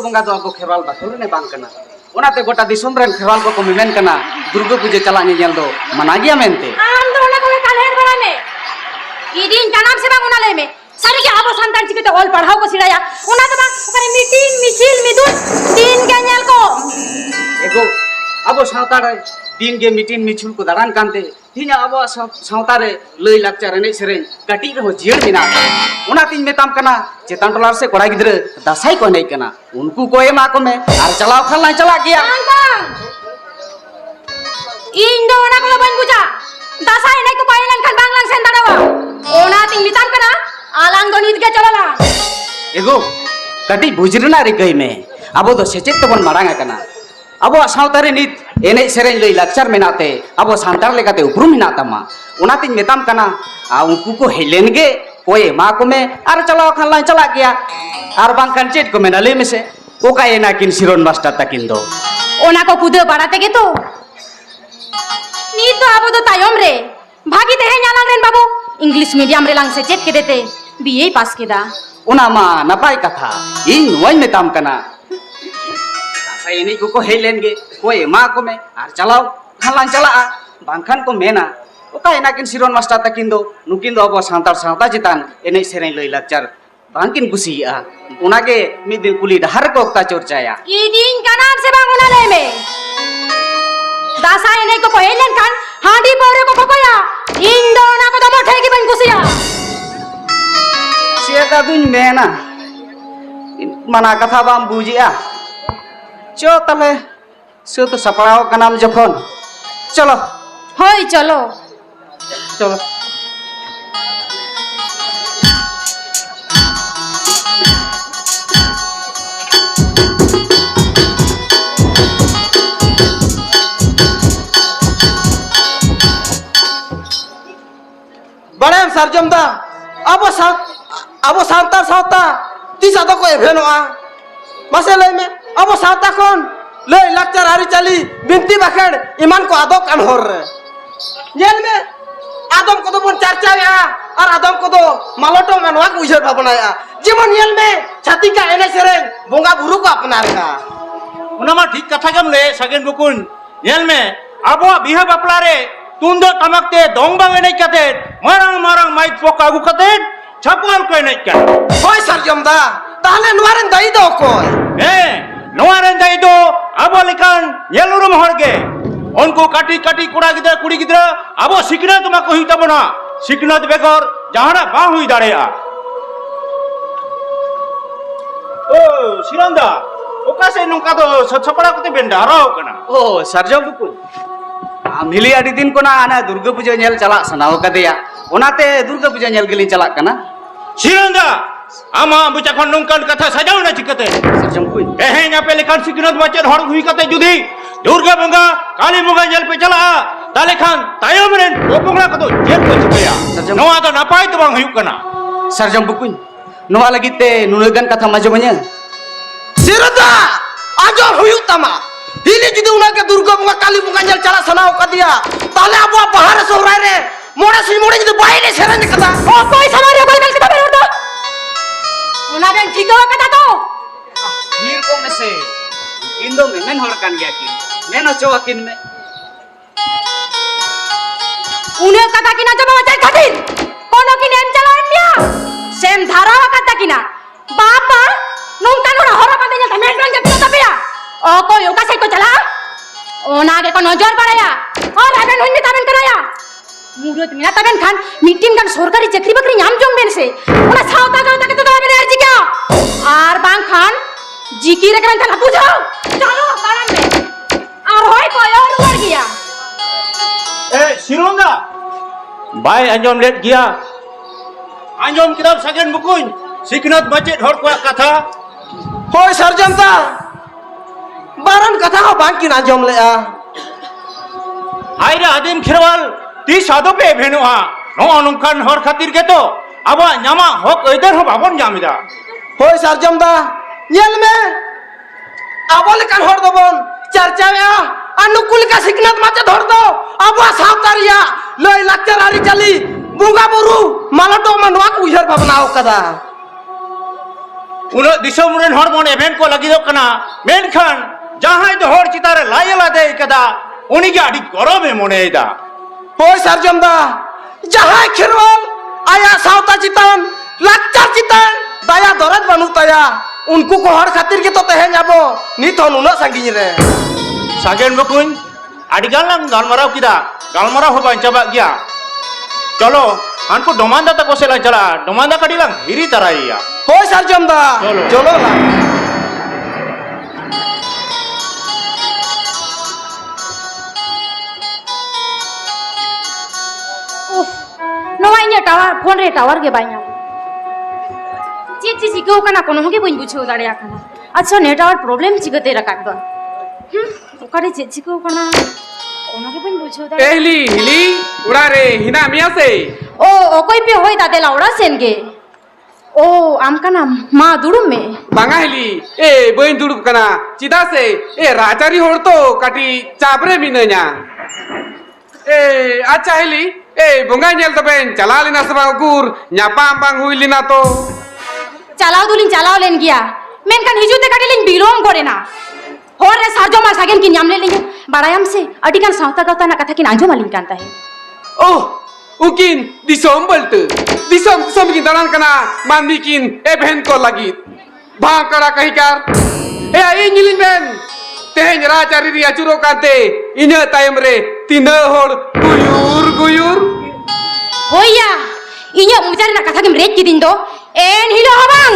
बंगा तो आपको खेवाल बाथोले ने बांग कना ओनाते गोटा दिसोम रेन खेवाल को मेन कना दुर्गा पूजा चला नेल दो मना गया मेनते आम तो ओना को कालेर बड़ा में ई दिन जनाब से बांग ओना ले में सारे के आबो संतान जी के तो ऑल पढ़ाओ को सिड़ाया ओना तो बा ओकरे मीटिंग मिছিল मिदुन दिन के नेल को एगो आबो सावतार दिन के मीटिंग मिছিল को दारान कांते तीना आबो सावतार लई लाक्चर ने सेरे कटी रो जियड़ बिना ओना तीन मेताम कना चेतन टोलार से कोड़ा गिद्र दसाई को नहीं कना उनको को एमा को में आर चलाव खल नहीं चला गया इन दो ओना को बन बुझा दसाई नहीं तो पाइलन खल बांगलांग सेन दाड़वा ओना तीन मेताम कना आलांग गणित के चलला एगो कटी बुजरना रे गई में आबो तो सेचेत तो बन मारांगा कना ᱟᱵᱚᱣᱟᱜ ᱥᱟᱶᱛᱟ ᱨᱮ ᱱᱤᱛ ᱮᱱᱮᱡ ᱥᱮᱨᱮᱧ ᱞᱟᱹᱭ ᱞᱟᱠᱪᱟᱨ ᱢᱮᱱᱟᱜ ᱛᱮ ᱟᱵᱚ ᱥᱟᱱᱛᱟᱲ ᱞᱮᱠᱟᱛᱮ ᱩᱯᱨᱩᱢ ᱢᱮᱱᱟᱜ ᱛᱟᱢᱟ ᱚᱱᱟᱛᱤᱧ ᱢᱮᱛᱟᱢ ᱠᱟᱱᱟ ᱩᱱᱠᱩ ᱠᱚ ᱦᱮᱡ ᱞᱮᱱ ᱜᱮ ᱠᱚᱭ ᱮᱢᱟ ᱠᱚ ᱢᱮ ᱟᱨ ᱪᱟᱞᱟᱣ ᱠᱷᱟᱱ ᱞᱟᱝ ᱪᱟᱞᱟᱜ ᱜᱮᱭᱟ ᱟᱨ ᱵᱟᱝᱠᱷᱟᱱ ᱪᱮᱫ ᱠᱚ ᱢᱮᱱᱟ ᱞᱟᱹᱭ ᱢᱮᱥᱮ ᱚᱠᱟᱭᱮᱱᱟ ᱠᱤᱱ ᱥᱤᱨᱚᱱ ᱢᱟᱥᱴᱟᱨ ᱛᱟᱹᱠᱤᱱ ᱫᱚ ᱚᱱᱟ ᱠᱚ ᱠᱩᱫᱟᱹ ᱵᱟᱲᱟ ᱛᱮᱜᱮ ᱛᱚ ᱱᱤᱛ ᱫᱚ ᱟᱵᱚ ᱫᱚ ᱛᱟᱭᱚᱢ ᱨᱮ ᱵᱷᱟᱜᱤ ᱛᱮᱦᱮᱧ ᱟᱞᱟᱝ ᱨᱮᱱ ᱵᱟᱵᱩ ᱤᱝᱞᱤশ ᱢᱤᱰᱤᱭᱟᱢ ᱨᱮ ᱞᱟᱝ ᱥᱮᱪᱮᱫ ᱠᱮᱫᱮᱛᱮ বিএ পাস কেদা ᱚᱱᱟ ᱢᱟ ᱱᱟᱯᱟᱭ ᱠᱟᱛᱷᱟ ᱤᱧ ᱱᱚᱣᱟᱧ ᱢᱮᱛᱟᱢ ᱠᱟᱱᱟ ᱫᱟᱸᱥᱟᱭ ᱮᱱᱮᱡ ᱠᱚᱠᱚ ᱦᱮᱡ ᱞᱮᱱ ᱜᱮ ᱠᱚᱭ ᱮᱢᱟ ᱠᱚ ᱢᱮ ᱟᱨ ᱪᱟᱞᱟᱣ ᱠᱷᱟᱱ ᱞᱟᱝ ᱪᱟᱞᱟᱜᱼᱟ ᱵᱟᱝᱠᱷᱟन ᱠᱚ ᱢᱮᱱᱟ ᱚᱠᱟᱭᱮᱱᱟ ᱠᱤᱱ ᱥᱤᱨᱚᱱ ᱢᱟᱥᱴᱟᱨ ᱛᱟᱹᱠᱤᱱ ᱫᱚ ᱱᱩᱠᱤᱱ ᱫᱚ ᱟᱵᱚ ᱥᱟᱱᱛᱟᱲ ᱥᱟᱶᱛᱟ ᱪᱮᱛᱟᱱ ᱮᱱᱮᱡ ᱥᱮᱨᱮᱧ ᱞᱟᱹᱭ ᱞᱟᱠᱪᱟᱨ ᱵᱟᱝᱠᱤᱱ ᱠᱩᱥᱤᱭᱟᱜᱼᱟ ᱚᱱᱟᱜᱮ ᱢᱤᱫ ᱫᱤᱱ ᱠᱩᱞᱤ ᱰᱟᱦᱟᱨ ᱨᱮᱠᱚ ᱚᱠᱛᱟ ᱪᱚᱨᱪᱟᱭᱟ ᱤᱫᱤᱧ ᱠᱟᱱᱟᱢ ᱥᱮ ᱵᱟᱝ ᱚᱱᱟ ᱞᱟᱹᱭ ᱢᱮ ᱫᱟᱸᱥᱟᱭ ᱮᱱᱮᱡ ᱠᱚᱠᱚ ᱦᱮᱡ ᱞᱮᱱᱠᱷᱟᱱ ᱦᱟᱺᱰᱤ ᱯᱟᱹᱣᱨᱟᱹ ᱠᱚ ᱠᱚᱠᱚᱭᱟ ᱤᱧ ᱫᱚ ᱚᱱᱟ ᱠᱚᱫᱚ ᱢᱚᱴᱷᱮ ᱜᱮ ᱵᱟᱹᱧ ᱠᱩᱥᱤᱭᱟᱜᱼᱟ ᱪᱮᱫ ᱟᱫᱩᱧ ᱢᱮᱱᱟ ᱢᱟᱱᱟ ᱠᱟᱛᱷᱟ ᱵᱟᱢ ᱵᱩᱡᱮᱜᱼᱟ ᱪᱚ ᱛᱟᱦᱞᱮ ᱥᱟᱹᱛ ᱥᱟᱯᱲᱟᱣ ᱠᱟᱱᱟᱢ ᱡᱚᱠᱷᱚᱱ চলো হয় চলো চলো बड़े सरजम दा अब सानतार सावता तीस आदो को एभेनोआ मासे लय में अब सावता कोन लय लाक्चर आरी चली बिनती बाखेड़ ईमान को आदो कान होर रे जेल में आदम को तो बन चर्चा या और आदम को तो मालोटो मनवा को उजर भावनाया जीवन येल में छाती का एने सेरे बोंगा गुरु को अपना रेगा उनमा ठीक कथा गम ले सगेन बुकुन येल में आबो बिहा बापला रे तुंदो तमकते दोंग बांग एने कते मारंग मारंग माइक पोक आगु कते छपल को एने का होय सरजम दा ताले नवारन दई दो कोय ए नवारन दई दो आबो लिकान येलुरुम हरगे उनको काटी काटी कुड़ा गिदरा कुड़ी गिदरा आबो सिकनत मा को हिता बना सिकनत बेगर जहाना बा हुई दाड़ेया ओ सिरंदा ओका से नुका तो छछपड़ा कते बेंडारो कना ओ सरजम बुकु मिली आदि दिन कोना आना दुर्गा पूजा नेल चला सनाव कदेया ओनाते दुर्गा पूजा नेल गेलिन चला कना सिरंदा आमा बुचा खन नुंकन कथा सजाव ना चिकते सरजम कुई एहे न्यापे लेखान सिकनत माचेर हर हुई कते जुदी दुर्गा बंगा काली बंगा जेल पे चला ताले खान तायम रेन ओपंगला कतो जेल पे चिकया नवा तो नापाय तो बांग हुई कना सरजम बुकु नवा लगिते नुनगन कथा मजमanya सिरदा आजो हुई तमा हिली जुदी उना के दुर्गा बंगा काली बंगा जेल चला सनाव कदिया ताले अब बाहर सोराय रे मोड़े सी मोड़े जुदी बाहर सेरन कदा ओ कोई समारे कोई मेल कता बेर दो ओना बेन ठीक हो कता तो हीर को में से इन दो मेन हर कान गया कि मेन अचो किन में उन्हें कथा कि ना जब मचाई खातिर कोनो कि नेम चला इंडिया सेम धारा कथा कि ना बापा नोंका नो हरा का देल मेन मेन के तो बेया ओ कोई ओका से को चला ओना के को नजर पड़ाया और आबेन हुन ताबेन कराया मुरत मिना ताबेन खान मीटिंग गन सरकारी चाकरी बकरी नाम जोंग बेन से ओना सावता गावता के तो ताबेन अर्जी क्या आर बांग खान जिकी रे करन चला बुझाओ चलो बारन में और होय कोई और उड़ गया ए सिरंदा बाय अंजम लेट गया अंजम किताब सगेन बुकुन सिकनत माचेर हर को कथा होय सरजम दा बारन कथा हो बांग की ना जम ले आ आइरा आदिम खिरवाल ती सादो पे भेनुआ नो अनुखान हर खातिर के तो अब न्यामा हक एदर हो बाबन जामिदा होय सरजम दा येल में आबोल कान हर दबन चर्चा या अनुकूल का सिकनत माचे धर दो अब सावतारिया लय लाक्चर आरी चली बुंगा बुरु मालटो मनवा को उजर भावनाओ कदा उन दिसम रेन हर मन इवेंट को लगी दो कना मेनखान जहां तो हर चितारे लायला दे कदा उनी के आडी गरम है मोनेदा होय सरजम दा जहां खिरवाल आया सावता चितान लाक्चर चितान दया दरद बनु तया उनको को हर खातिर के तो तहे जाबो नित हन उना संगिन रे सागेन बकुन आडी गालंग गालमराव किदा गालमराव हो बांचाबा गया चलो हानको डोमांदा तक कोसेला चला डोमांदा कडिलंग हिरी तराइया होय सरजम दा चलो ला नवा इने टावर फोन रे टावर के बाइया चेक चीज को कना कोनो के बइन बुझो दाड़िया खाना अच्छा नेटवर्क प्रॉब्लम चिगते रखा दो ओकारे चेचिको कना ओनागे बन बुझो दा एहली हिली उड़ारे हिना मिया से ओ ओकोई पे होई दादे लाउड़ा सेनगे ओ आम कना मा दुड़ुम में बांगा हिली ए बइन दुड़ुब कना चिदा से ए राजारी होड़ तो काटी चाबरे मिनया ए अच्छा हिली ए बोंगा नेल तबेन चला लेना सबा गुर न्यापाम बांग हुई लेना तो चलाओ लेन गया मेनकान हिजुते काटिलिन बिलोम करे ना होर रे सारजो मा सागेन की न्यामले लिंग बाड़ायाम से अडिकान सावता गवता ना कथा की आंजो मालिन कांता है ओह उकिन दिसोम बल्ट दिसोम की दलान कना मानवी किन ए बहन को लगी भाग कड़ा कहीं कार ए आई निलिन बेन तेहन राजारी रिया चुरो काते इने टाइम रे तीन होड़ गुयूर होया इnya मुजारे ना कथा की रेज की दिन दो एन हिलो हबांग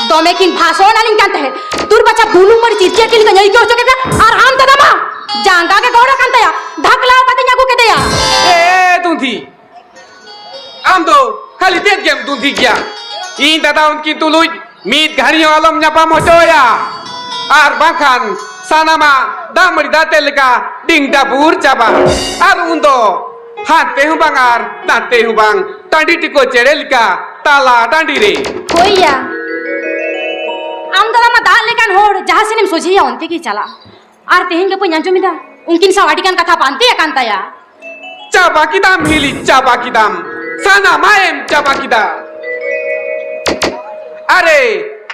दोमे किन भाषण आलिन कांता है तुर बच्चा बुलू मर चिरचिया के लिंग के होचके और हम तदमा जांगा के गौड़ा कांता या धकलाओ कते न्यागु के दया ए तुंथी आम तो खाली देत गेम तुंथी क्या इन दादा उनकी तुलुई मीत घड़ियों आलम न्यापा मोटोया आर बाखान सानामा दामड़ी दाते लगा डिंग दाबूर चाबा आर उन्दो हाते हुबांगार दाते हुबांग टांडी टिको चेड़ेलिका ताला टांडी रे होया आम तदमा दाल लेकान होड़ जहां से नेम सोझिया उनते की चला आर तेहन के पन्यान जमीदा उनकिन सावाडिकान कथा पानते या कांता या चाबा की दाम हिली चाबा की दाम साना मायम चाबा की दाम अरे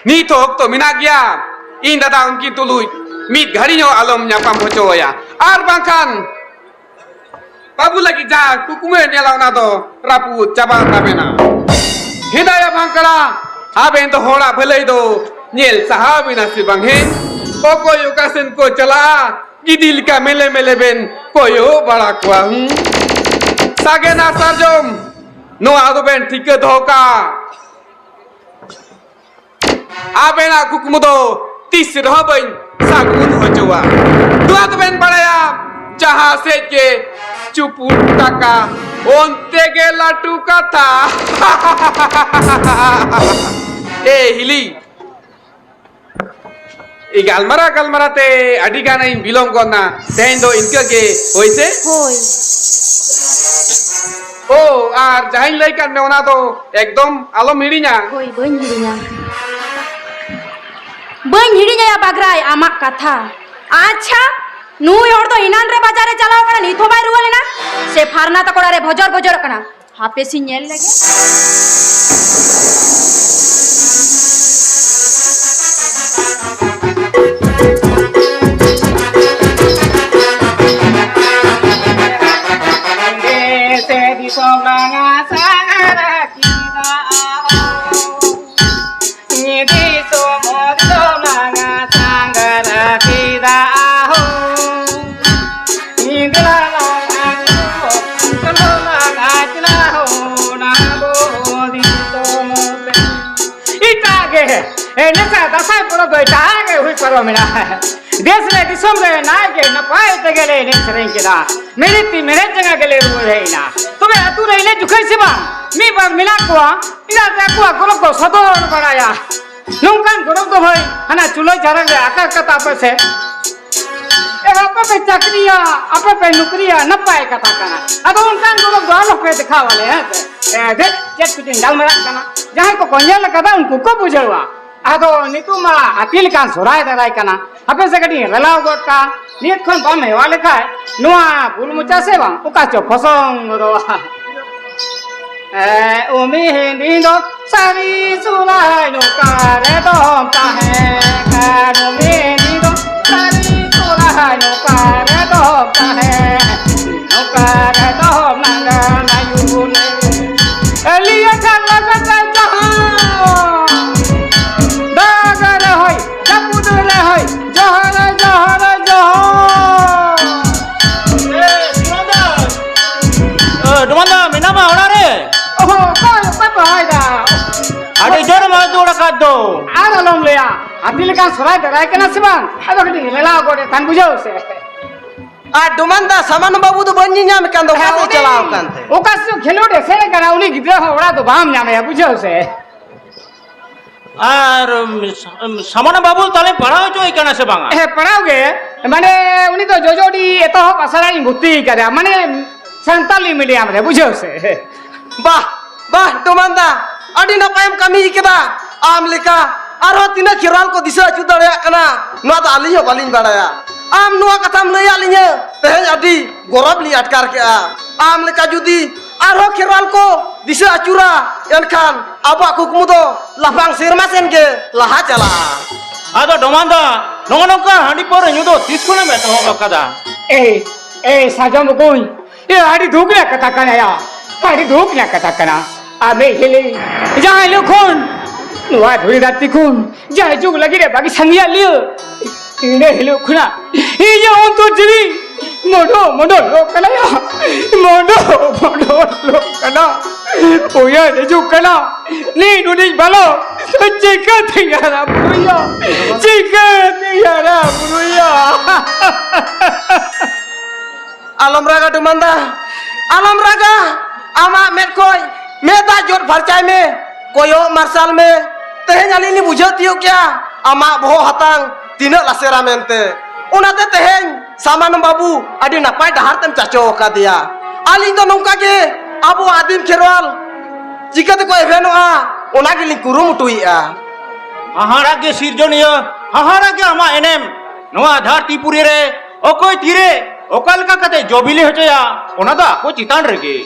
नी तो हक तो मिना गया इन दादा उनकी तुलुई मीत घड़ियों आलम न्यापा मोचोया आर बाखान बाबू लगी जा कुकुमे नेलावना दो रापू चाबा ताबेना हिदाया भांकड़ा आबेन तो होड़ा भले दो नेल साहाबिना से बंगे कोको योकासन को चला गिदिल का मेले मेले बेन कोयो बड़ा कुआ सागे ना सरजोम नो आदो बेन ठीक धोका आबेना कुकुमुदो तीस रहबेन सागुन हो जवा दुआ तो बेन बड़ाया जहां से के चुपुर टाका ओंते के लाटू का था ए हिली ई गालमरा ते अडी गाना इन बिलोम करना तेन दो इनके के होइसे होय ओ आर जाहिन लई कर नेवना तो एकदम आलम हिड़िया होय बन हिड़िया या बागराय आमा कथा अच्छा नुई और तो इनान रे बाजारे चलाओ कना नी थोबाई रुवा लेना से फारना तो कोड़ा रे भजर कना हापे सी नेल लगे देश रे दिसम रे ना के न पाए ते गेले ने सरें केदा मेरे ती मेरे जगह गेले रो रे ना तबे अतु रे ले जुखै सिबा मी बा मिला कोआ इरा ता कोआ गोलो को सदोर बनाया नौकान गोलो तो भाई हना चुलो जरंग रे आका कता पे से ए आपे पे चकरिया आपे पे नौकरिया न पाए कथा कना अदो उनकान गोलो गालो पे दिखा वाले हैं ए देख चेक कुछ डाल मरा कना जहां को कोन्या लगा उनको को बुझलवा आदो नितु मा अपील कान सोराय दराय कना अपे से गडी रलाव गोटा नित खन बाम हेवा लेखाय नुआ बुल मुचा से बा उका चो फसंग दो ए उमी हिंदी दो सारी सुनाय नो कारे दो ताहे कानो हिंदी दो सारी सुनाय नो कारे दो ताहे नो कारे दो नंगा नायुने एलिया खान लगता जहां आलम लिया अपनी लेकर सराय दराय के ना सिबान अब कटी लेला गोटे थान बुझाओ से आ डुमंदा सामान बाबू तो बन्नी नाम कांदो कासे चलाओ कांते ओका से खेलोडे से करा उली गिद्रा होड़ा तो बाम नामे बुझाओ से আর সামান্য বাবু তাহলে পড়াও চই কেন সে বাঙা ए पढ़ाओगे মানে উনি তো যোজোডি এতহব আসারাই ভর্তি করে মানে সান্তালি মিডিয়াম রে বুঝছে বাহ বাহ দমান্দা আদি নাপায়ম কামি কেদা আম লেকা আরো তিনা খিরাল ko disa achu dare kana no da alinya balin badaya am no katham lay alinya tehen adi gorab li atkar ke am leka judi arho khiral ko disa achura enkhan aba kukmu do lapang sirma sen ke laha chala ado domanda nongonongka handi pore nyudo tiskuna me to kada ए साजम कोई ये हाड़ी धूकला कथा कना या हाड़ी धूकला कथा कना आबे हेले जहां हेले खून नुआ धुरी राती खून जहां जुग लगी रे बाकी संगिया लियो इने हेले खुना ये जे on तो जरी मोडो मोडो लोक कना या मोडो मोडो लोक कना ओया ने जुग कना नी नुनी बालो चिका थियारा बुया चिका थियारा बुया alam raga dumanda alam raga ama met koy meta jot farcai me koyo marsal me tehen ali ni bujau tiyo kya ama boho hatang tina lasera mente unate tehen saman babu adi napai dahar tem caco ka dia ali to nongka ke abu adim kherwal jika te koy veno a ona ke li kurum tui a hahara ge sirjoniya hahara ge ama enem noa dharti puri re okoy tire okal ka kate jobili hochaya ona da ko chitan rege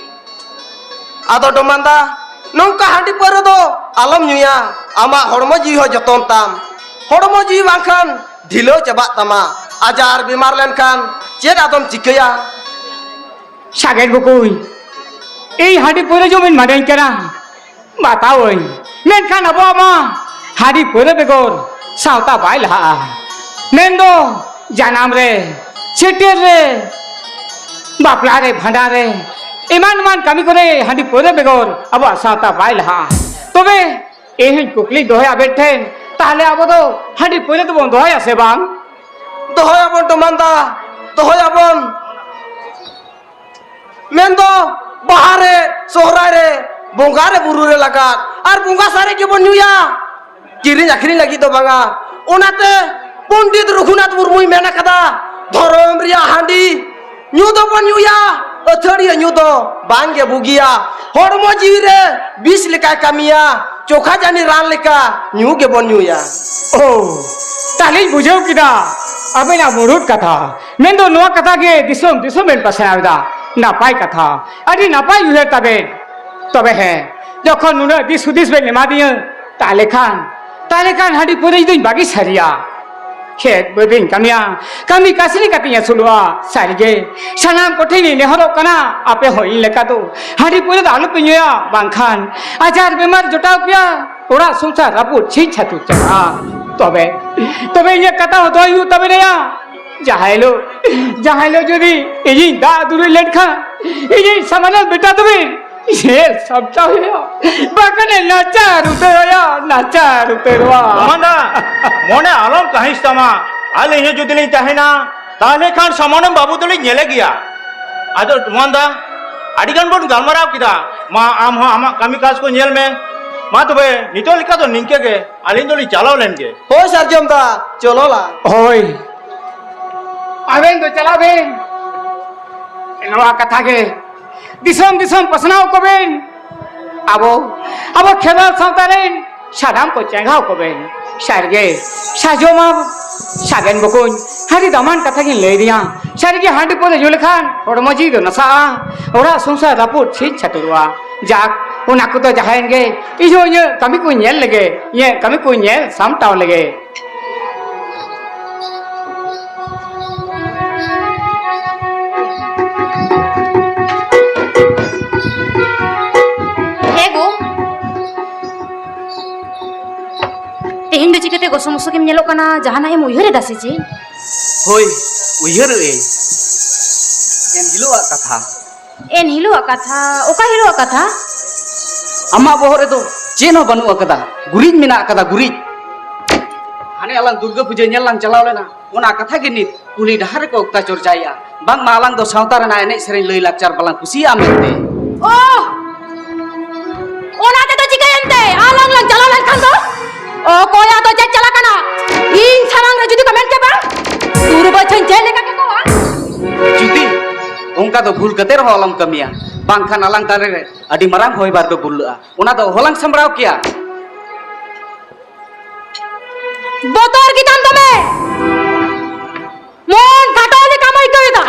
ado domanda nongka handi pore do alam nyuya ama hormo ji ho joton tam hormo ji bangkhan dhilo chaba tama ajar bimar len kan chet adom chikaya সাগের বকুই এই হাড়ি পরে জমিন মারাই কেনা মাতা ওই মেনখান আবো আমা হাড়ি পরে বেগর সাওতা বাইলা মেন্দো জানাম রে ছেটের রে বাপলা রে ভান্ডা রে ইমান মান কামি করে হাড়ি পরে বেগর আবো সাওতা বাইলা তবে এই কুকলি দহয়া বেঠেন তাহলে আবো তো হাড়ি পরে তো বন্ধ হয় আছে বাং dohoy abon domanda dohoy abon mendo bahare sohrare bongare burure lagat ar bunga sare ke bon nyuya kirin akhiri lagi to banga onate pondit rukhunath murmui mena kada dhorom ria handi nyu do bon nyuya athari nyu do bange bugia hormo jiwire 20 leka kamia chokha jani ran leka nyu ge bon nyuya ও তাহলে বুঝেও কিনা আমি না মুরুদ কথা main তো নোয়া কথা গে দিসম দিসম এর পাশে আইদা না পাই কথা আরে না পাই উহে তবে হ্যাঁ যখন নুনা দিস সুদিস বে নেমা দিয়ে তাহলে খান হাডি পরে দিন বাকি সারিয়া খেত বদিন কামি কাসনি কাটিয়া সুলুয়া সারিগে সানাম কঠিনি নেহরো কানা আপে হই লেকা তো হাডি পরে আলু পিনিয়া বাংখান আজার বেমার জটাও পিয়া ওরা সংসার রাপুর ছিট ছাতু চাকা তবে ইয়ে কথা হতো ইউ তবে রে যাহাইলো যদি এই দা দূরে লেটখা এই সামান্য বেটা তবে ये सबटा होया बाकने नाचार उतरवा domanda mone alom kahis tama ale he jodi lei tahena tahle khan samanam babu toli nyele giya ado domanda adigan bon galmarab kida ma am ho ama kami kaj ko nyel me ma tobe nitol ka to ninke ge alin toli chalao len ge hoy sarjom da cholo la होय आवेन तो चलावेन एनवा कथा के दिसम पसनाव कबेन आबो खेबा सावतारेन सादाम को चेंगाव कबेन सारगे साजोमा सागेन बकुन हारी दमान कथा की ले दिया सारगे हांडी पोले जुलखान और मजी दो नसा ओरा संसार रापुर छी छतुरवा जाक ओना को तो जहाएंगे इजो ये कमी को नेल लगे ये कमी को नेल सामटाव लगे तेहेन दो चिकते गोसमोसो केम नेलो काना जहाना एम उयहरे दासे जे hoy uyar en hiloa katha एन हिलुआ कथा ओका हिलुआ कथा ama bohore do cheno banu akada gurij mena akada gurij hane alang durga puja nyelang chalaw lena ona katha ge nit kuli dahar ko okta chorchaya bang malang do sautar na enek sereng lei lakchar balang kusi amete oh ओना ते तो चिकयन्ते आlang lang चलाव len kan do o koya to je chala kana in sarang re judi comment ke bang tur bachon onka do bhul kate ro alam kamia bangkhan alang tare adi marang hoi bar do bulla ona do holang samrao kia botor kitam tome mon khato le kamai koida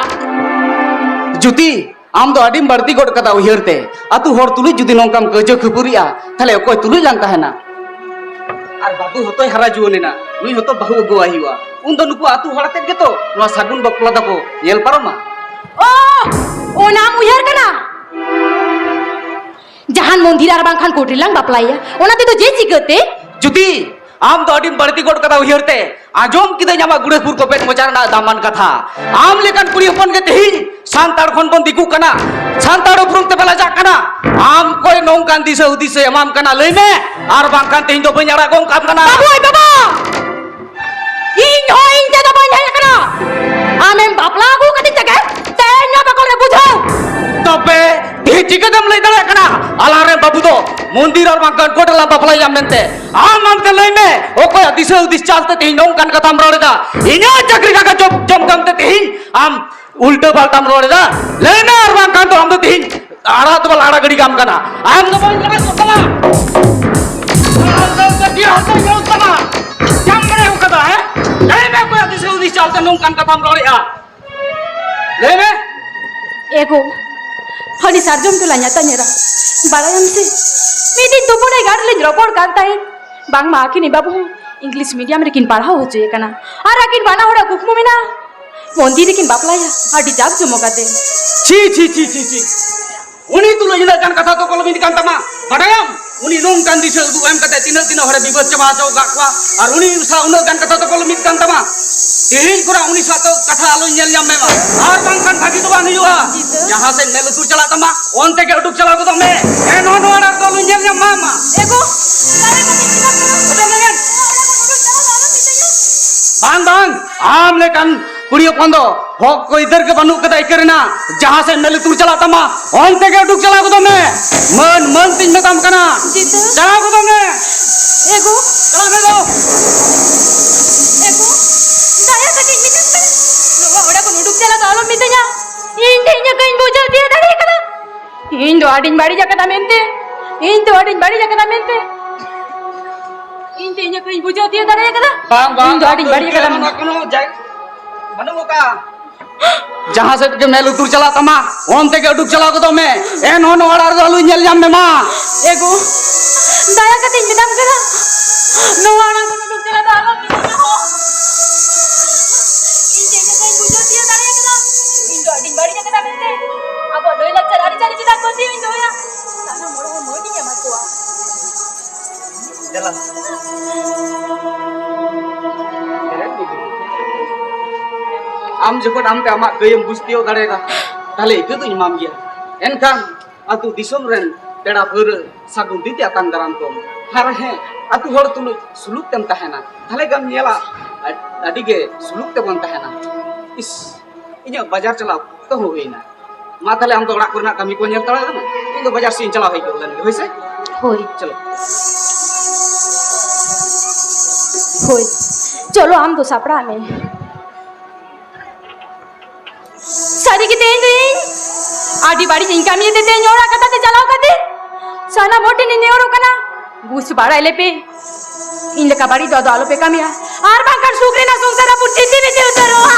juti am do adi barti god kata uhirte atu hor tulu judi nongkam kejo khupuria thale okoi tulu lang tahena ar babu hotoi hara juonena nui hoto bahu go ahiwa undo nuku atu horate geto no sagun bokla dako yel paroma oh naam uyar kana jahan mondir ar bangkhan kotrilang baplaya onate to je chigate जुती आम तो अडी बढ़ती गोट कथा उहिरते आजोम किदे ᱧᱟᱢᱟ गुड़ेपुर को पेट मोचारना दामान कथा आम लेकन कुड़ी हपन के तेही सांताड़ खन बन दिकु कना सांताड़ उपरुम ते बेला जा कना आम कोई नोंकान दिसे उदिसे एमाम कना लई मे आर बांकान तेही दो बन आड़ा गोम काम कना बाबू ओय बाबा इन हो इन ते दो बन जाय कना आमें बापला गु कति जगह ते न्या बकरे बुझाओ तबे ती चिकदम लई दड़े कना आलारे बाबू दो मंदिर और बांकान कोटला बापला याम मेनते आम ते लई मे ओको दिसे उदिस चालते तेही नोंकान कथा हम रोड़ेदा इना चक्री का जम कम ते तेही आम उल्टे पाल्टा हम रोड़ेदा लई मे और बांकान तो हम तो तेही आड़ा तो आड़ा गड़ी काम कना आम तो बन लगा सोतला आम तो दिया हते यो तना जम करे हो कदा है लई मे को दिसे उदिस चालते नोंकान कथा हम रोड़ेया लई मे ego honi sarjom tu lanya tanyera barayam se midi tupone gadle dropor kantai bang ma akini babu english medium rekin parhau hoche kana ar akin bana hora gukmu mena mondir rekin baplaya adi jak jomokate ছি ছি ছি ছি ছি উনি তুলো ইনা কান কথা তো কলমি কান তামা বাড়ায়াম উনি নং কান দিছে দু এম কাতে তিন তিন হরে বিপদ চাবা চাও গাকwa আর উনি সা উনো কান কথা তো কলমি কান তামা তেহিন করা উনি সা তো কথা আলো ñel ñam মেমা আর বাং কান ভাগি তো বানি হুয়া যাহা সে মেল তুর চলা তামা অন থেকে উঠুক চলা তো মে এ নো নো আর তো ñel ñam মামা ego tare kati tidak बांग बांग आम लेकन कुड़ियों पंदो हक को इधर के बनू कदा इकरना जहां से नल तू चला तमा ऑन ते के डुक चला को तो मैं मन तीन में काम करना चला को तो मैं ego चला में दो ego daya kati mitam kana lowa oda ko nuduk chala to alom mitanya inde nya kain boja dia dari kana indo adin bari jakata mente indo adin bari jakata mente inde nya kain boja dia dari kana बांग बांग indo adin bari jakata mente कनो जाय बनू का जहां से के मैं लुतुर चला तमा ऑन ते के डुक चला को तो मैं ए नो नो आड़ आलू ñel ñam में मां ego daya kati mitam kana no ana ko nuduk chala to alom mitanya ho inde nya kain boja dia dari kana indo adin bari jakata mente abo doi lecture hari cari cita ko dia indo ya sana moro mo ni nya matua चला आम जखन आमते आमा गयम बुझतियो दाड़ेगा ताले eco तो इमाम गया एनखान अतु दिसम rain पेड़ा पर सागुन दिते आतान दाराम तो हार है अतु हर तुलु सुलुक तेम तहना ताले गम नेला अडिगे सुलुक ते बन तहना इस इnya बाजार चला तो हो गईना मा ताले हम तो ओड़ा करना कमी को नेल तड़ा ना इन तो बाजार से चला होई गलन होइसे होई चलो होई चलो हम तो सापड़ा में सारी की तेन दिन आडी बाड़ी जिनका मी देते ñora कथा ते चलाओ कते साना मोटे ने ñoro कना गुस बाड़ा ले पे इन का बाड़ी दो आलो पे कमिया आर बांकर सुकरे ना संसारा पुर चिति बिते उतरवा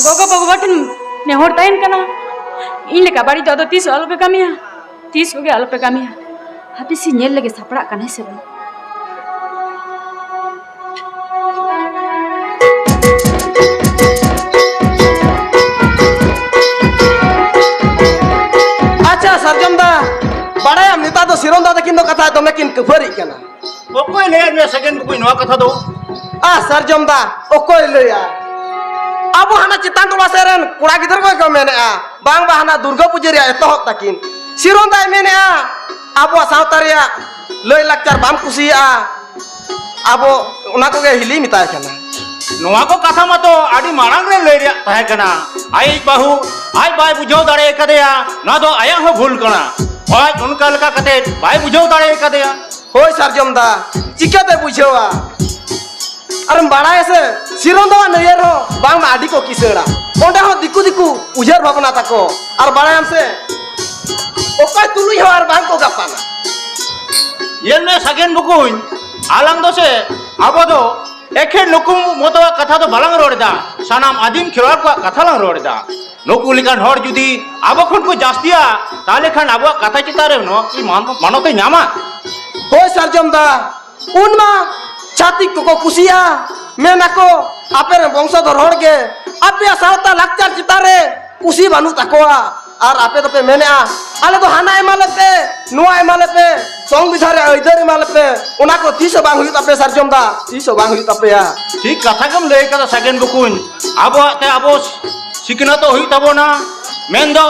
गोगो भगवटन ने होरताइन कना इन का बाड़ी दो 30 आलो पे कमिया 30 हो गया आलो पे कमिया habis si ñel lagi सापड़ा कने से अच्छा सरजम दा बड़ा हम नेता तो सिरों दा किन दो कथा तो मैं किन कफरी कना ओकोय ले ने सेकंड कोई नवा कथा दो आ सरजम दा ओकोय ले या अब हाना चितान टोला सेरन कुड़ा गिदर को मेने आ बांग बहाना दुर्गा पूजरिया एतहक तकिन सिरों दा मेने आ अब सावतारिया लय लाक्चार बाम कुसिया अब उना को हिली मिताय कना नवा को कथा मा तो आडी मारांग रे ले रिया तहे कना आई बाहू आई बाय बुझो दाड़े कदेया ना दो आया हो भूल कना ओय उनका लका कते बाय बुझो दाड़े कदेया होय सरजम दा चिकाते बुझोवा अरे बड़ा ऐसे सिरों दा नयर हो बांग आडी को किसड़ा onde ho diku diku ujar bhabna tako ar barayam se okai tului ho ar bang ko gapana Yelne sagen bukuin alang dose abo do ekhe nukum moto katha do balang rodda sanam adim khirar ko katha lang rodda nuku likan hor judi abo khon ko jastia tale khan abo katha chitare no ki manote nyama hoi sarjom da unma chati ko kusia menako apere bongshadhor hor ge ape sauta lakchar chitare kusi banu takoa আর আপে তো pay মেনে আলে তো হানা এমালেপে নোয়া এমালেপে song বিধারে either এমালেপে ওনাকো তিস বাং হুই তাপে সারজম দা তিস বাং হুই তাপে ঠিক কথা কম লই কথা sagen bukuin abo te abo sikna to hui tabona mendo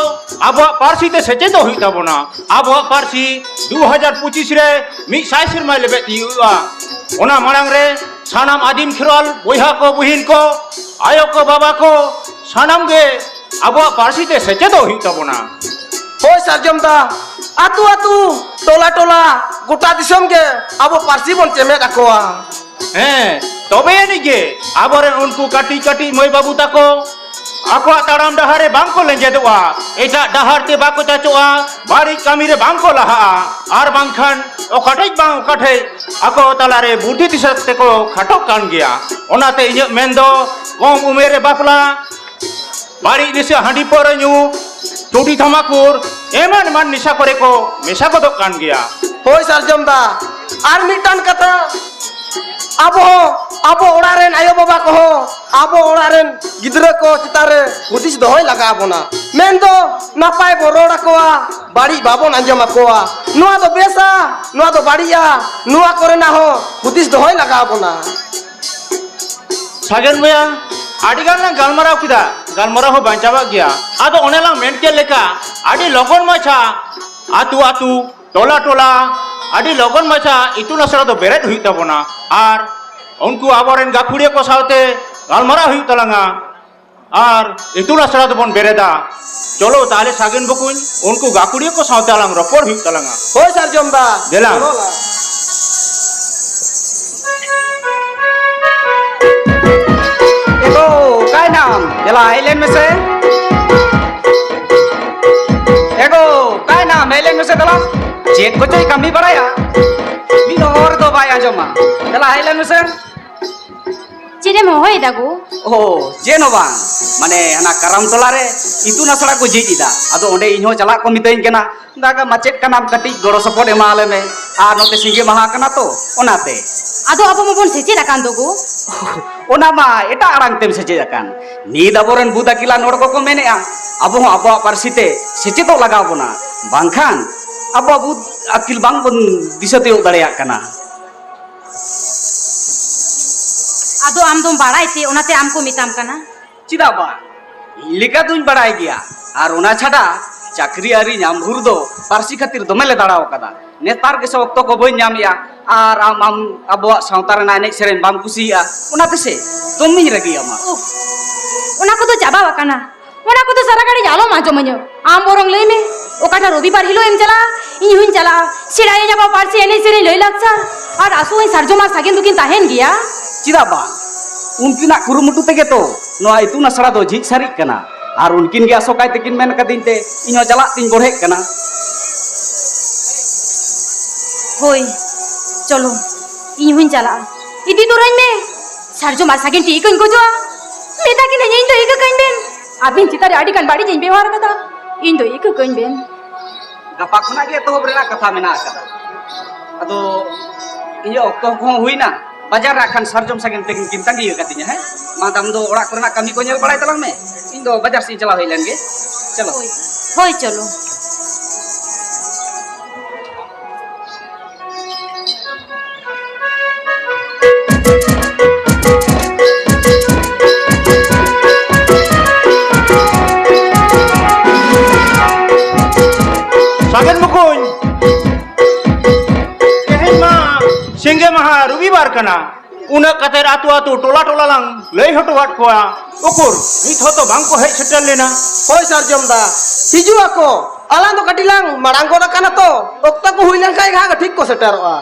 abo parsi te seche to hui tabona abo parsi 2025 re mi sai sirma lebe tiwa ona marang re sanam adim khirol boiha ko buhin ko ayo ko baba ko sanam ge abo parsi te seche to hui tabona hoi sarjom da atu atu tola tola গোটা দিশম গে আবো পারসি বন চেমে ডাকোয়া হ্যাঁ তবে এনিকে আবরেন উনকু কাটি কাটি মই বাবু তাকো আকো তাড়াম ডাহারে বাংকো লেঞ্জে দেওয়া এটা ডাহারতে বাকো চাচোয়া বাড়ি কামিরে বাংকো লাহা আর বাংখান ওকাটাই বাং ওকাঠে আকো তালারে বুটি দিশতে কো খাটক কান গিয়া ওনাতে ইᱧ মেনদো কম উমেরে বাপলা বাড়ি নিসে হাঁডি পরে ñu চুটি থামাকুর এমন মান নিশা করে কো মেশা গদক কান গিয়া hoi sarjom da আর মিটান কথা আবো আবো ওড়ারেন আয়ো বাবা কহ আবো ওড়ারেন গিদ্রে কো চিতারে হুদিস দহই লাগা আবনা মেন্দো নাপাই বড়ড়া কোয়া বাড়ি বাবন আঞ্জমা কোয়া নোয়া তো বেসা নোয়া তো বাড়িয়া নোয়া করে না হো হুদিস দহই লাগা আবনা sagen boya adi gan lang galmarau kida galmarau ho bancaba gya ado onelang mentke leka adi logon macha atu atu tola tola adi logon macha itu nasara do beret hui tabona ar unku aboren gakurie ko saute galmarau hui talanga ar itu nasara do bon bereda cholo tale sagen bukuin unku gakurie ko saute alang ropor hui talanga hoi sarjom da Delang. ego kai nam jela ailen mese ego kai nam ailen mese dala chet ko chai kami baraya mi hor do bai ajoma jela ailen mese চিরে মহই দাগু oh jeno bang mane hana karam tolare itu nasara ko jiji da ado onde inho chala ko mitain kana daga macet kanam kati goro support ema ale me ar note singe maha kana to onate আদো আবো মবন সেচে রাখান দগু ona ma eta arang tem sece akan ni daboren buda kila nor ko mene abo abo parsite sece to laga bona bangkhan abo bud akil bang bon disate darea kana আদো আমদম বাড়াইতে ওনাতে আমকো মিতাম কানা chida ba lika duñ barai gya ar ona chhada chakri ari nyam bhur do parsi khatir domele darao kada netar ke okto ko boy nyam ya ar am abo sautar na nek seren bam kusia ona tese tomi ragi ama ওনা কত যাবা কানা ওনা কত সারা গাড়ি জালো মাঝো মഞ്ഞো আম বরং লই মে ওকাটা রবিবার হিলো এম চালা ইনি হুইন চালা সিড়াই যাবা পারছি এনে সেরে লই লাগছা আর আসু ওই সারজমা সাগেন দুকিন তাহেন গিয়া chida ba unkina kurumutu tege to noa itu nasara do jik sari kana ar unkin ge asokai tekin men kadin te inyo jalak tin borhek kana হই চলো ইনি হুইন চালা ইদি তো রইন মে সারজমা সাগেন ঠিক কইন কোজো মেটা কি নেই তো ইক কইন বেন আবিন চিতারে আডি কান বাড়ি জেন ব্যবহার কথা ইন তো ইক coin Ben gapa khona ge to brena katha mena kada ado inyo okto ko huina bajar akan sarjom sagen tekin kintang ge katinya he madam do orak korena kami ko nyel barai talang me indo bajar si chala hoilen ge chalo হই চলো sagen bukuin kehen ma singe maha rubibar kana una kater atu atu tola tola lang lei hoto wat koa ukur nit hoto bangko hej setel lena hoi sarjom da hiju ako alang to katilang marang ko kana to okta ko huilan kai ga ঠিক ko seteroa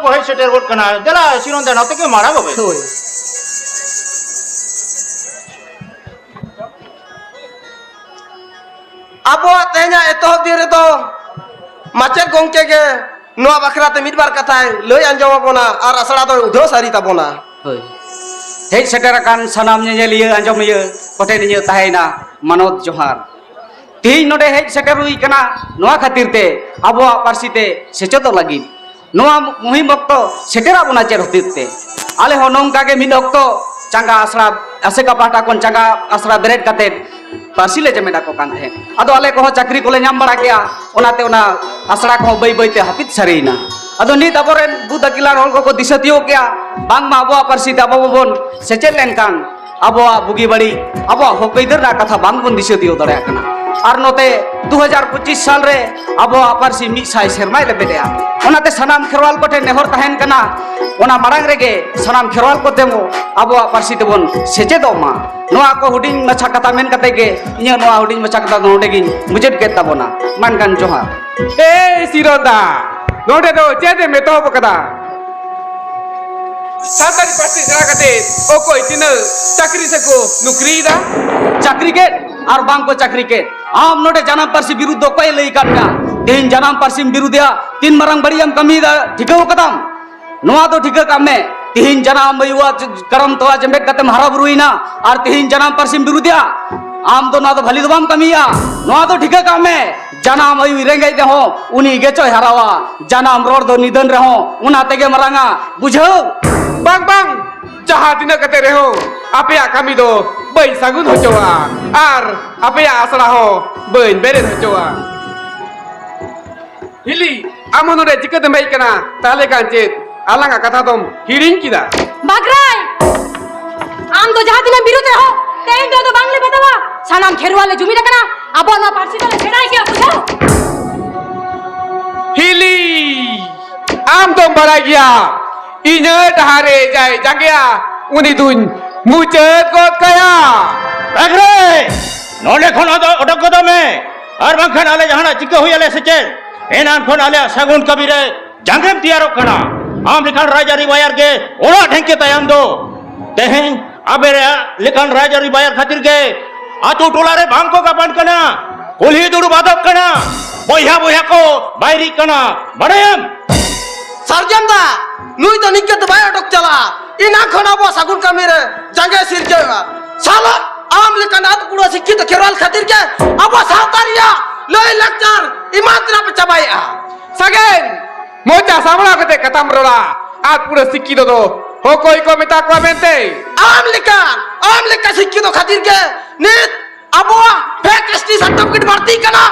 को है shutter गोट कना जला सिरों दे नते के मारा गबे होय abo tehnya etohop dire to macet gongke ge noa bakrate midbar kathai loi anjom abona ar asara do udho sari tabona hoi hej seter akan sanam nyeliya anjom ieu kote niya tahena manot johar tihin node hej seter hui kana noa khatir te abo parsi te sechodo lagi noa muhim okto seter abona cher hotir te ale honong kage min okto changa asra aseka pahta kon changa asra bered kate parsi le jamena ko kan the ado ale ko chakri ko le nyam bara kya onate ona asra ko bai bai te hapit sarina ado nit aboren budakilar hol ko disatio kya bang ma abo parsi te abo bon sechel len kan abo bugi badi abo hokeider na katha bang bon disatio dare kana ar note 2025 साल रे abo parsi mi sai sermai le bedea onate sanam kherwal ko te nehor tahen kana ona marang rege sanam kherwal ko temo abo parsi te bon seche do ma noa ko huding macha kata men kate ge inya noa huding macha kata node gi mujed ke tabona man kan johar ए सिरोंदा नोडे दो चेते में तो बकदा सातारी party जरा कते ओ कोई तिन चाकरी से को नुकरी दा चाकरी के और बांग को चाकरी के आम नोटे जानम परसी विरुद्ध कोई लई काटना तीन जानम परसी विरुद्ध तीन मरंग बड़ियम कमी दा ठिको कदम नोआ तो ठिक काम में तीन जानम मयुआ करम तो जमे कतम हरा बुरुइना और तीन जानम परसी विरुद्ध आम तो ना तो भली दबाम कमिया नोआ तो ठिक काम में जानम मयु रेंगे दे हो उनी गेचो हरावा जानम रोड दो निधन रहो उना तेगे मरंगा बुझो बांग बांग जहाँ दिन कते रहो आपे कमी दो बई सागुन हो चवा आर आपे आसरा हो बई बेरे हो चवा हिली आमनो रे जिकत मई कना ताले कांचे आलंगा कथा तुम हिरिंग किदा बागराय आम तो जहाँ दिन विरुद्ध रहो तेन दो बांग्ले बतावा सानाम खेरवाले जुमी रखना अबो ना पारसी तो छेड़ाई क्या बुझो हिली आम तो बड़ा गया इन्हें डहारे जाए जंगया उन्हीं दुन मुचत को कया अगरे नोले खन अटक गदो में और बंखन आले जहाना चिके हुई आले सचे एनान खन आले सगुन कबीरे जंगम तियारो खना आम लिखन राजा रिवायर के ओला ढंके तयम दो तेहन अबेरे लिखन राजा रिवायर खातिर के आतु टोला रे भांको का बन कना कुली दुरु बादक कना बोया बोया को बायरी कना बड़ेम sarjam da nui to nikke to bai atok chala ina khona bo sagun kamire jange sirjeva sala am lekan at pura sikkit kherwal khatir ke abo sautariya loi lakchar imatra pe chabai a सगेन मोचा सामना कते कतम रोड़ा आज पूरे सिक्की दो हो कोई को मिता को मेंते am lekan sikkit khatir ke nit abo fake st certificate barti kana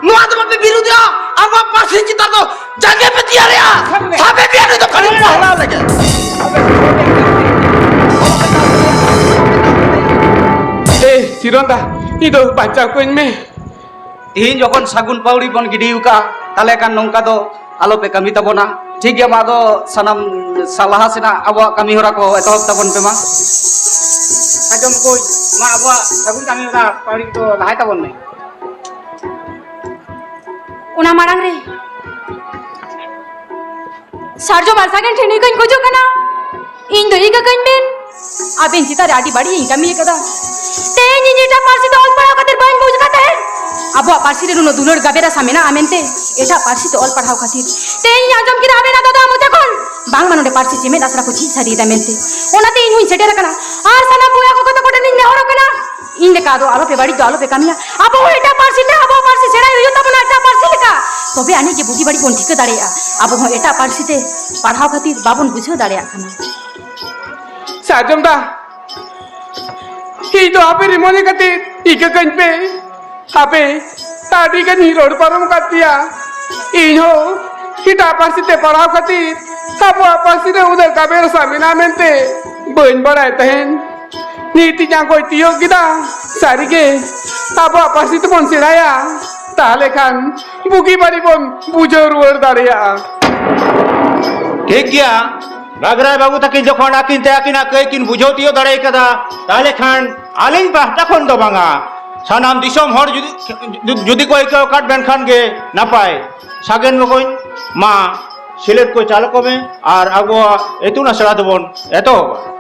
noa to pe birudya abo parsi chita to jange pe tiya rea sabe biar to kali pahla lage eh sironda itu baca kuin me तीन जखन सागुन पाउड़ी बन गिडियुका ताले kan nongka do alo pe kami tabona ठीक गया मा दो सनम सलाहा सेना अब कमी होरा को एतहब तबन पे मा आजम कोई मा अब सगुन कमी ना पाड़ी तो लहाय तबन नहीं उना मारंग रे सारजो मारसागन ठेनी कइन गोजो कना इन दो इका कइन बेन अबेन चिता राडी बाड़ी इन कमी कदा तेन निटा पारसी तो ऑल पढ़ा खातिर बाइन बुझ काता है अब पारसी रे नो दुलर गाबेरा सामेना आमेनते एटा पारसी तो ऑल पढ़ाओ खातिर तेन आजम की राबेना दादा मुझे कोन बांग मनोडे पारसी चिमे दसरा को छी सरी दमेनते ओनाते इन हुई सेटेर कना आर सना बुया को तो कोटे निने होरो कना इन ले कादो आलो पे बाड़ी तो आलो पे कमिया अब एटा पारसी ते अब पारसी सेड़ा हुई तो बना एटा पारसी लेका तबे आनी के बुगी बाड़ी कोन ठीक दाड़ेया अब हो एटा पारसी ते पढ़ाओ खातिर बाबुन बुझो दाड़ेया खाना साजम दा ही तो आपे रिमोने कते इका कइन पे आपे ताड़ी का नी रोड परम कातिया इहो हिटा पारसी ते पढ़ाओ खातिर अब पारसी रे उधर काबेर सामिना मेंते बन बड़ाय तहन नीति जा कोई तियो गिदा सारी के अब पारसी तो बन सिराया ताले खान बुगी बारी बन बुझो रुवर दाड़िया ठीक गया बागराय बाबू तक जखन आकिन ते आकिना कई किन बुझोतियो दड़े कदा ताले खान आलिन पाहटा खन दो बांगा सानाम दिसम हर जुदी कोई को काट बेन खान गे ना पाए सागेन मकोइन मा सिलेट को चालको में और आगो इतुन आसड़ा दबन एतोबा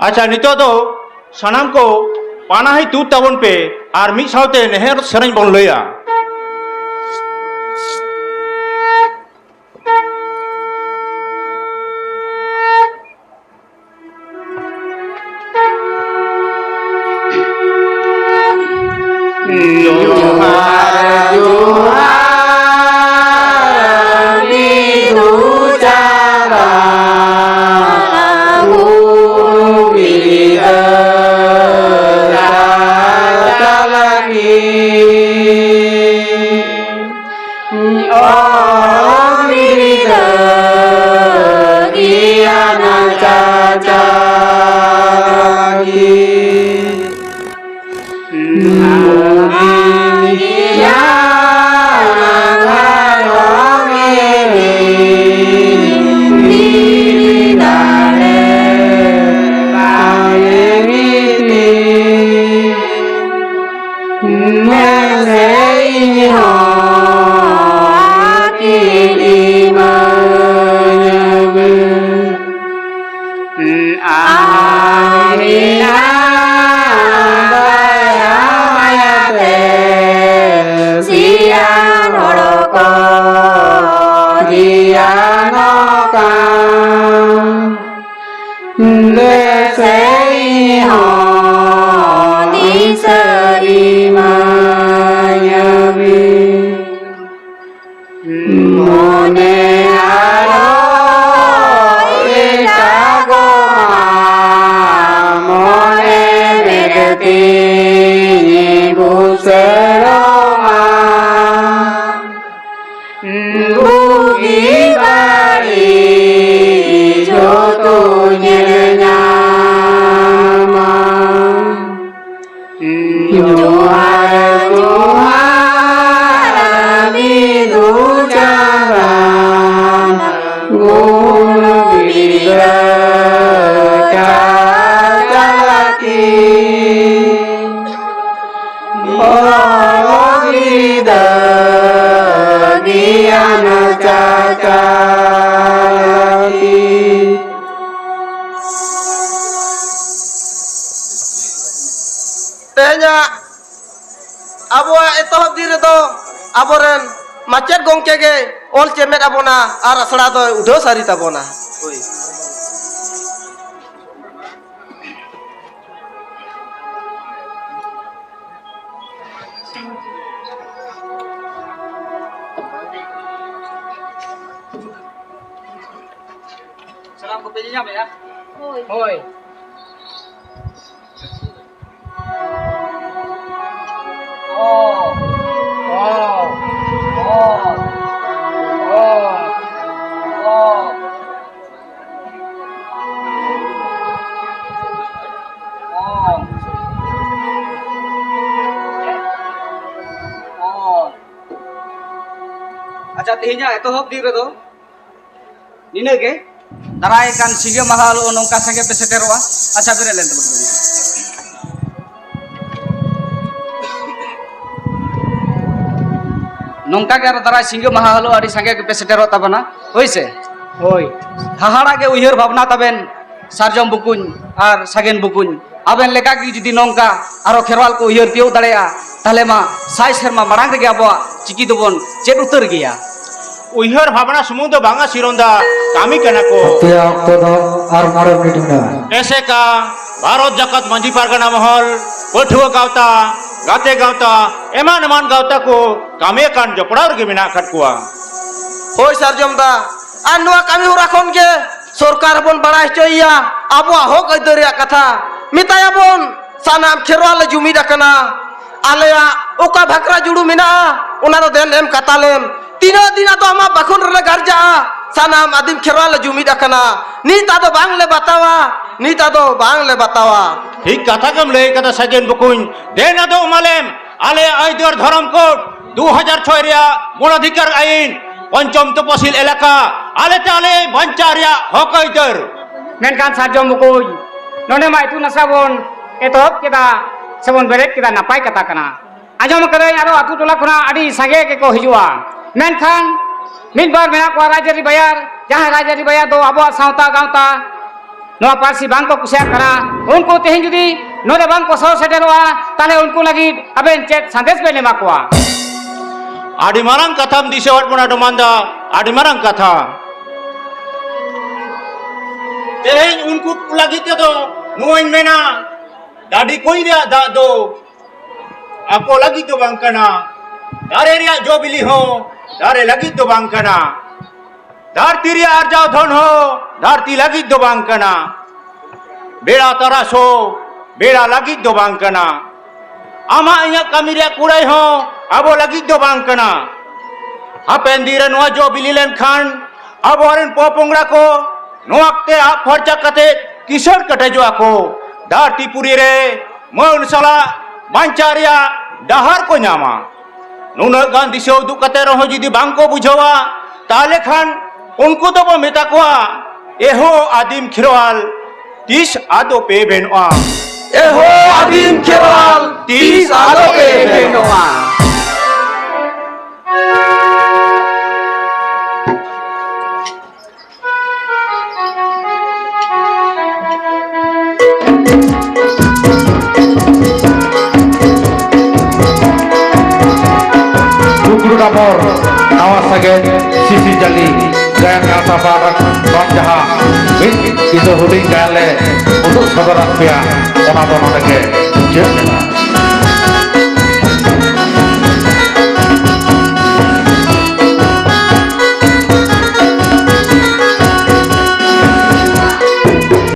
अच्छा नितो दो सनाम को पाना ही तू तबन पे और मिट सावते नेहर सरन बन लया aboren macet gongke ge ol cemet abona ar asra do udo sari tabona oi Salam ko pilinya ya. Hoi. अच्छा तेहnya etohop di redo nina ge darai kan singe mahal onongka sange peseteroa acha bere len teman nongka ge darai singe mahal adi sange pesetero tabana hoise Hoi. hahara ge uyhar bhabna taben sarjom bukuny ar sagen bukuny aben leka gi judi nongka aro kherwal ko uyhar teu dareya tahle ma sai serma marang rege abo chiki dobon ched utar geya उइहर भावना सुमुंग दो बांगा सिरोंदा कामी कना को ऐसे का भारत जगत मंजी पारगना महल पठुआ गावता गाते गावता एमान एमान गावता को कामे कान जपड़ार के बिना खटकुआ होय सरजमदा आर नुआ कामी होरा खन के सरकार बन बड़ा चइया आबो हक अदरिया कथा मिताया बन sanam kherwal jumid akana alaya oka bhakra judu mina ona do den em katalem tino dina to ama bakhun re garja sanam adim kherwal jumid akana ni ta do bangle batawa ni ta do bangle batawa ঠিক কথা কাম লই কথা সাজেন বকুন দেন আদো মালেম আলে আইদর ধরম code 2006 Riya গণাধিকার আইন পঞ্চম তপসিল এলাকা আলে তালে বাঞ্চারিয়া হক আইদর menkan sajom bukuy nonde ma itu nasabon etop kita sabon beret kita napai kata kana ajom kare aro atu tola khona adi sage ke ko hijua menkan midbar mena ko rajari bayar jaha rajari bayar do abo sauta gauta no parsi bangko kusia kana unko tehin judi node bangko saw seterwa tale unko lagi aben chat sandes bele makwa আডি মারাং কথাম দিছে অর্পণা ডমান্দা আডি Marang কথা তেহেন উনকু লাগিতে তো নোইন মেনা দাডি কইরা দা দো আপো লাগি তো বাংকানা দারে রিয়া জো বিলি হো দারে লাগি তো বাংকানা ধরতি রিয়া আর যাও ধন হো ধরতি লাগি তো বাংকানা বেড়া তরাসো বেড়া লাগি তো বাংকানা ama inya kamiria kurai ho abo lagi do bangkana hapen dire noa jo bililen khan aboren popongra ko noakte a forja kate kishor kate jo ako darti puri re mon sala mancharia dahar ko nyama nuna gan disho du kate roho jidi bangko bujhawa tale khan unko to bo meta kwa eho adim khirwal tis ado pe benoa eho adim kherwal tis ado pe benoa Guru Damor, Awas Sagen, Sisi Jali, Gayan Kata Barak, Bang Jaha, itu huding gale untuk saudara pia, orang-orang lagi,